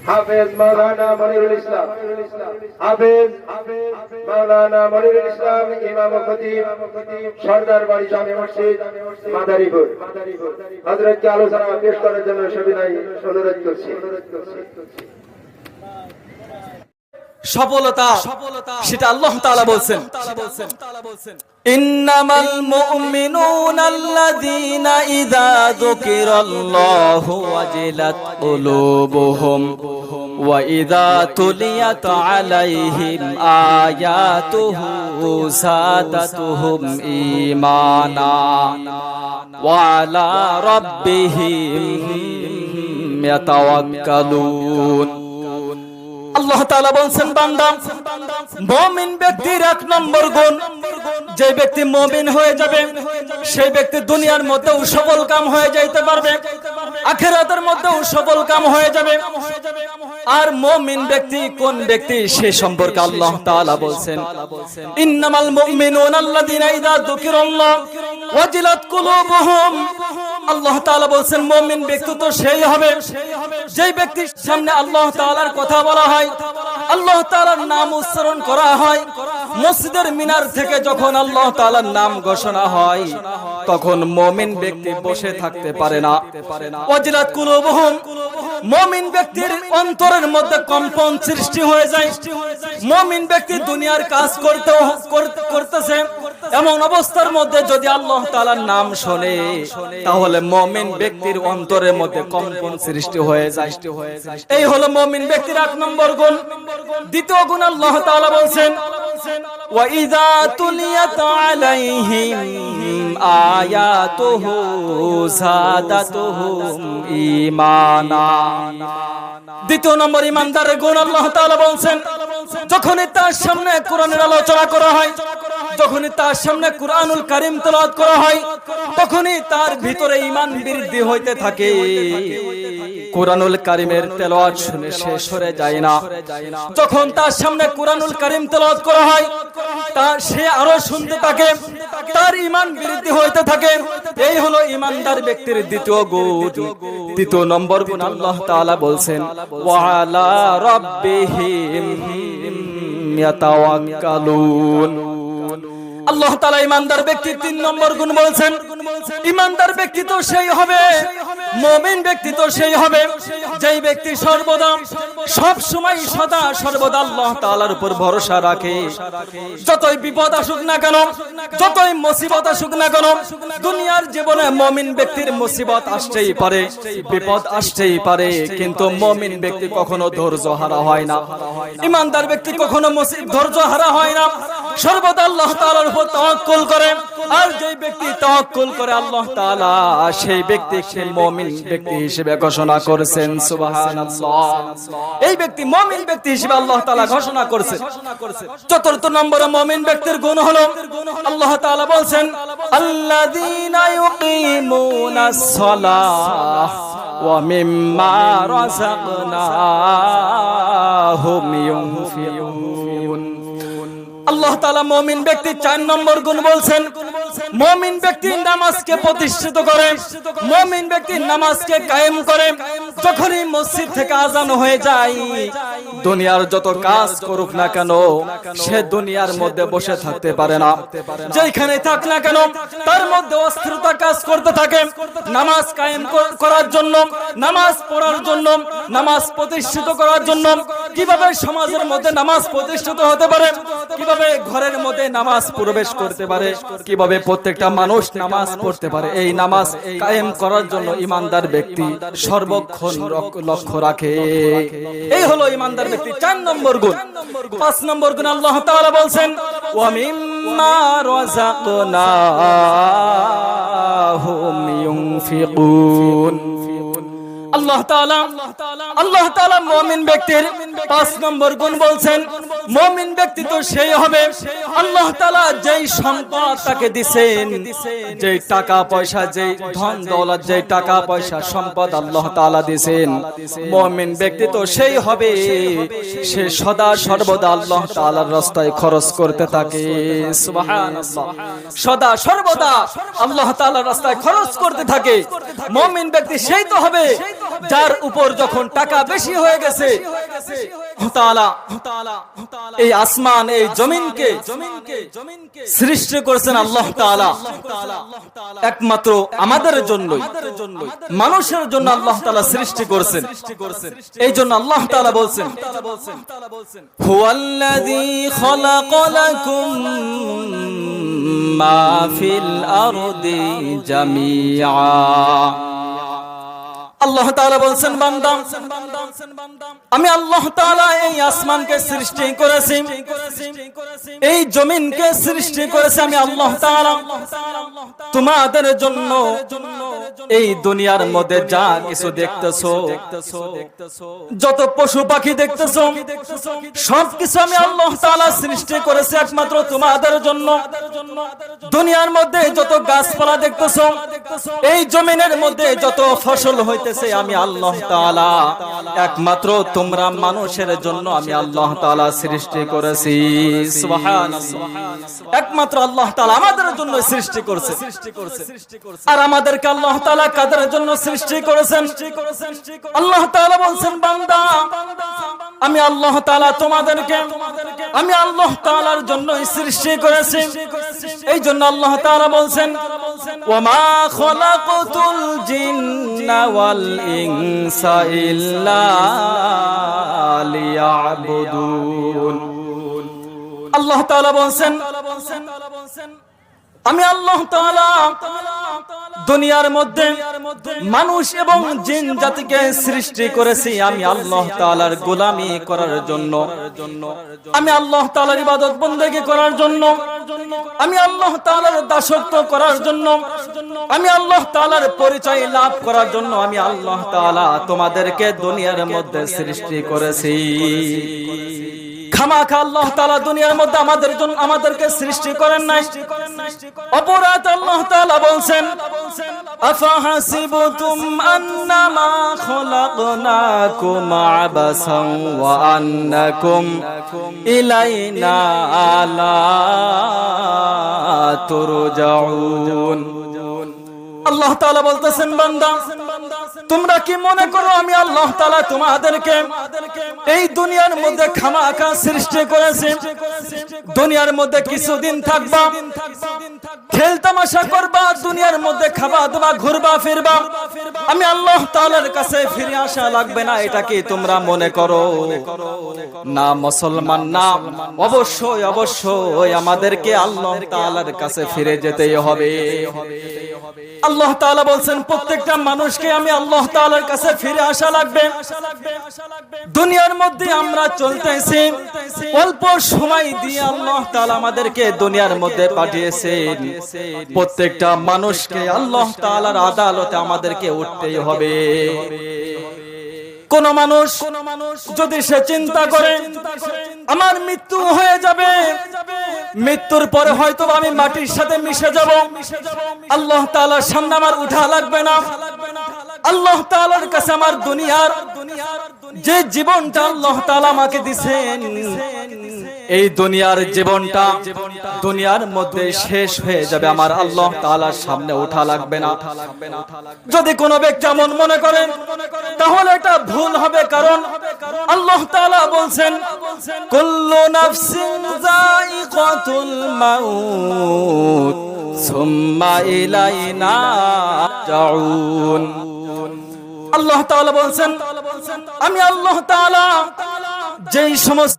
হাফেজ মাওলানা মনিরুল ইসলাম, হাফেজ মাওলানা মনিরুল ইসলাম, ইমাম ও খতিব সরদার বাড়ি জামে মসজিদ মাদারীপুর। হযরতকে আলোচনা পেশ করার জন্য সবিনয় অনুরোধ করছি। সফলতা সেটা আল্লাহ তাআলা বলছেন, ইন্নামাল মুমিনুনা আল্লাযীনা ইযা যুকিরাল্লাহু ওয়াজিলাত কুলুবুহুম ওয়া ইযা তুলিয়াত আলাইহিম আয়াতুহু যাদাতুহুম ঈমানা ওয়া আলা রাব্বিহিম ইয়াতাওয়াক্কালুন। আল্লাহ তাআলা বলছেন, বান্দা, মুমিন ব্যক্তির এক নম্বর গুণ, যে ব্যক্তি মুমিন হয়ে যাবে সেই ব্যক্তি দুনিয়ার মধ্যেও সফল কাম হয়ে যাইতে পারবে, আখিরাতের মধ্যেও সফল কাম হয়ে যাবে। আর মুমিন ব্যক্তি কোন ব্যক্তি সে সম্পর্কে আল্লাহ তাআলা বলছেন, ইন্নামাল মুমিনুনা আল্লাযীনা ইযা যুকিরাল্লাহ ওয়াজিলাত কুলুবুহুম। আল্লাহ তাআলা বলছেন মুমিন ব্যক্তি তো সেই হবে যে ব্যক্তির সামনে আল্লাহ তাআলার কথা বলা হয়, আল্লাহ তাআলার নাম উচ্চারণ করা হয়। মসজিদের মিনার থেকে যখন আল্লাহ তাআলার নাম ঘোষণা হয় তখন মুমিন ব্যক্তি বসে থাকতে পারে না। ওয়াজিলাত কুলুবুহুম, মুমিন ব্যক্তির অন্তরের মধ্যে কম্পন সৃষ্টি হয়ে যায়। মুমিন ব্যক্তি দুনিয়ার কাজ করতেছে, এমন অবস্থার মধ্যে যদি আল্লাহ তাআলার নাম শোনে তাহলে মুমিন ব্যক্তির অন্তরের মধ্যে কম্পন সৃষ্টি হয়ে যায়। এই হলো মুমিন ব্যক্তির এক নম্বর গুণ। দ্বিতীয় গুণ আল্লাহ তাআলা বলছেন, ওয়া ইযা তুলিয়াত আলাইহিম আয়াতুহু যাদাতুহুম ঈমানা। দ্বিতীয় নম্বর ইমানদারের গুণ আল্লাহ তাআলা বলছেন, যখনই তার সামনে কোরআনের আলোচনা করা হয়, যখনই তার সামনে কুরআনুল কারীম তেলাওয়াত করা হয়, তখনই তার ভিতরে ঈমান বৃদ্ধি হইতে থাকে। কুরআনুল কারীমের তেলাওয়াত শুনে শেষ হয়ে যায় না। যখন তার সামনে কুরআনুল কারীম তেলাওয়াত করা হয় তার সে আরো শুনতে থাকে, তার ঈমান বৃদ্ধি হইতে থাকে। এই হলো ঈমানদার ব্যক্তির দ্বিতীয় গুণ। তৃতীয় নম্বর গুণ আল্লাহ তাআলা বলছেন, ওয়া আলা রাব্বিহিম ইয়াতাওয়াক্কালুন। আল্লাহ তাআলা ঈমানদার ব্যক্তির তিন নম্বর গুণ বলছেন, ঈমানদার ব্যক্তি তো সেই হবে, মুমিন ব্যক্তি তো সেই হবে যেই ব্যক্তি সর্বদা সব সময় সদা সর্বদা আল্লাহ তাআলার উপর ভরসা রাখে। যতই বিপদ আসুক না কেন, যতই মুসিবত আসুক না কেন, দুনিয়ার জীবনে মুমিন ব্যক্তির মুসিবত আসতেই পারে, বিপদ আসতেই পারে, কিন্তু মুমিন ব্যক্তি কখনো ধৈর্য হারা হয় না। ঈমানদার ব্যক্তি কখনো ধৈর্য হারা হয় না, সর্বদা আল্লাহ তাআলার উপর তাওয়াক্কুল করে। আর যেই ব্যক্তি তাওয়াক্কুল করে আল্লাহ তাআলা, সেই ব্যক্তিকে মুমিন ব্যক্তি হিসেবে ঘোষণা করেছেন। সুবহানাল্লাহ। এই ব্যক্তি মুমিন ব্যক্তি হিসেবে আল্লাহ তাআলা ঘোষণা করেছেন। চতুর্থ নম্বরে মুমিন ব্যক্তির গুণ হলো, আল্লাহ তাআলা বলছেন, আল্লাযীনা ইউকিমুনাস সালাহ ওয়া মিম্মা রাযাকনাহুম ইউনফিকুন। আল্লাহ তাআলা মুমিন ব্যক্তির 4 নম্বর গুণ বলছেন, মুমিন ব্যক্তি নামাজকে প্রতিষ্ঠিত করে, মুমিন ব্যক্তি নামাজকে কায়েম করে। যখনই মসজিদ থেকে আযান হয়ে যায়, দুনিয়ার যত কাজ করুক না কেন সে দুনিয়ার মধ্যে বসে থাকতে পারে না। যেখানে থাক না কেন তার মধ্যে অস্থিরতা কাজ করতে থাকে। নামাজ কায়েম করার জন্য, নামাজ পড়ার জন্য, নামাজ প্রতিষ্ঠিত করার জন্য, কিভাবে সমাজের মধ্যে নামাজ প্রতিষ্ঠিত হতে পারে, কিভাবে ঘরের মধ্যে নামাজ প্রবেশ করতে পারে, কিভাবে প্রত্যেকটা মানুষ নামাজ পড়তে পারে, এই নামাজ কায়েম করার জন্য ঈমানদার ব্যক্তি সর্বক্ষণ লক্ষ্য রাখে। এই হলো ঈমানদার ব্যক্তি 4 নম্বর গুণ। 5 নম্বর গুণ আল্লাহ তাআলা বলছেন, ওয়া মিম্মা রাযাকনাহুম ইউনফিকুন। আল্লাহ তাআলা মুমিন ব্যক্তির 5 নম্বর গুণ বলছেন, মুমিন ব্যক্তি তো সেই হবে আল্লাহ তাআলা যেই সম্পদ তাকে দিবেন, যেই টাকা পয়সা, যেই ধন দৌলত, যেই টাকা পয়সা সম্পদ আল্লাহ তাআলা দিবেন, মুমিন ব্যক্তি তো সেই হবে সে সদা সর্বদা আল্লাহ তাআলার রাস্তায় খরচ করতে থাকে। সুবহানাল্লাহ। সদা সর্বদা আল্লাহ তাআলার রাস্তায় খরচ করতে থাকে। মুমিন ব্যক্তি সেই তো হবে যার উপর যখন টাকা বেশি হয়ে গেছে, এই আসমান এই জমিনকে সৃষ্টি করেছেন আল্লাহ তাআলা একমাত্র আমাদের জন্যই, মানুষের জন্য আল্লাহ তাআলা সৃষ্টি করেছেন। এই জন্য আল্লাহ তাআলা বলছেন, হুয়াল্লাযী খালাকা লাকুম মা ফিল আরদি জামিআ। আল্লাহ তাআলা বলছেন, বান্দা আমি আল্লাহ তাআলা এই আসমানকে সৃষ্টি করেছি, এই জমিনকে সৃষ্টি করেছি আমি আল্লাহ তাআলা তোমাদের জন্য। এই দুনিয়ার মধ্যে যা কিছু দেখতেছো, যত পশু পাখি দেখতেছো, সবকিছু আমি আল্লাহ তাআলা সৃষ্টি করেছি একমাত্র তোমাদের জন্য। দুনিয়ার মধ্যে যত গাছপালা দেখতেছো, এই জমিনের মধ্যে যত ফসল হইতেছে আমি আল্লাহ তাআলা একমাত্র তোমরা মানুষের জন্য আমি আল্লাহ তাআলা সৃষ্টি করেছি। সুবহানাল্লাহ। একমাত্র আল্লাহ তাআলা আমাদের জন্য সৃষ্টি করেছে। আর আমাদেরকে আল্লাহ তাআলা কাদের জন্য সৃষ্টি করেছেন? আল্লাহ তাআলা বলছেন, বান্দা আমি আল্লাহ তাআলা তোমাদেরকে আমি আল্লাহ তাআলার জন্যই সৃষ্টি করেছি। এই জন্য আল্লাহ তাআলা বলছেন, ওয়ামা খালাকাতুল জিন্না ওয়াল ইনসা ইল্লা লিয়াবুদুন। আল্লাহ তাআলা বলছেন, আমি আল্লাহ তাআলা দুনিয়ার মধ্যে মানুষ এবং জিন জাতিকে সৃষ্টি করেছি আমি আল্লাহ তাআলার গোলামি করার জন্য, আমি আল্লাহ তাআলার ইবাদত বন্দেগী করার জন্য, আমি আল্লাহ তাআলার দাসত্ব করার জন্য, আমি আল্লাহ তাআলার পরিচয় লাভ করার জন্য আমি আল্লাহ তাআলা তোমাদেরকে দুনিয়ার মধ্যে সৃষ্টি করেছি। খামাখা আল্লাহ তাআলা দুনিয়ার মধ্যে আমাদের জন্য আমাদেরকে সৃষ্টি করেন নাই। অপরাধ আল্লাহ তাআলা বলছেন, আফাহাসিবতুম আন্নামা খালাকনাকুম আবাসান ওয়া আন্নাকুম ইলাইনা লা তুরজাউন। আল্লাহ তাআলা বলতেছেন, বান্দা তোমরা কি মনে করো আমি আল্লাহ তাআলা তোমাদেরকে এই দুনিয়ার মধ্যে খামাখা সৃষ্টি করেছি, দুনিয়ার মধ্যে কিছুদিন থাকবা, খেল তামাশা করবা, দুনিয়ার মধ্যে খাবা দাবা ঘুরবা ফিরবা, আমি আল্লাহ তাআলার কাছে ফিরে আসা লাগবে না, এটা কি তোমরা মনে করো? না মুসলমান না, অবশ্যই অবশ্যই আমাদেরকে আল্লাহ তাআলার কাছে ফিরে যেতেই হবে। আল্লাহ তাআলা বলছেন, প্রত্যেকটা মানুষকে আমি আল্লাহ তাআলার কাছে ফিরে আসা লাগবে। দুনিয়ার মধ্যে আমরা চলতেছি, অল্প সময় দিয়ে আল্লাহ তাআলা আমাদেরকে দুনিয়ার মধ্যে পাঠিয়েছেন। প্রত্যেকটা মানুষকে আল্লাহ তাআলার আদালতে আমাদেরকে উঠতেই হবে। কোন মানুষ যদি সে চিন্তা করে আমার মৃত্যু হয়ে যাবে, মৃত্যুর পরে হয়তো আমি মাটির সাথে মিশে যাব, আল্লাহ তাআলার সামনে আমার উঠা লাগবে না, আল্লাহ তাআলার কাছে আমার দুনিয়ার যে জীবনটা আল্লাহ তাআলা আমাকে দিয়েছেন, এই দুনিয়ার জীবনটা দুনিয়ার মধ্যে শেষ হয়ে যাবে, আমার আল্লাহ তাআলার সামনে ওঠা লাগবে না। যদি কোনো ব্যক্তি এমন মনে করেন তাহলে এটা ভুল হবে, কারণ আল্লাহ তাআলা বলছেন, কুল্লু নাফসিন যায়িকাতুল মাউত সুম্মা ইলাইনা রাজিউন। আল্লাহ তাআলা বলছেন, আমি আল্লাহ তাআলা যেই সমস্ত